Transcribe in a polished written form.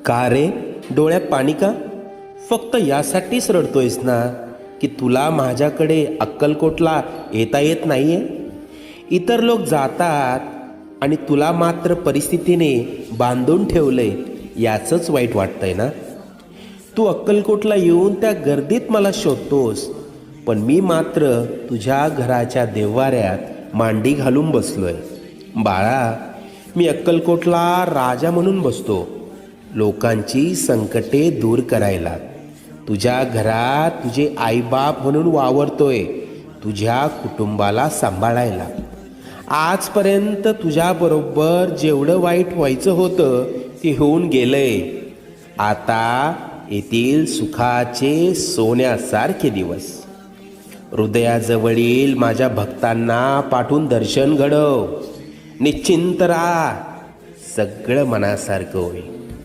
का रे, डोळ्यात पाणी का? फक्त यासाठीच रडतोयस ना की तुला माझ्याकडे अक्कलकोटला येता येत नाहीये? इतर लोक जातात आणि तुला मात्र परिस्थितीने बांधून ठेवलंय, याचंच वाईट वाटतंय ना? तू अक्कलकोटला येऊन त्या गर्दीत मला शोधतोस, पण मी मात्र तुझ्या घराच्या देव्हाऱ्यात मांडी घालून बसलोय. बाळा, मी अक्कलकोटला राजा म्हणून बसतो, लोकांची संकटे दूर करायला. तुझ्या घरात तुझे आईबाप म्हणून वावरतोय, तुझ्या कुटुंबाला सांभाळायला. आजपर्यंत तुझ्याबरोबर जेवढं वाईट व्हायचं होतं ते होऊन गेलंय. आता येथील सुखाचे सोन्यासारखे दिवस. हृदयाजवळील माझ्या भक्तांना पाठवून दर्शन घडव. निश्चिंत राहा, सगळं मनासारखं होईल.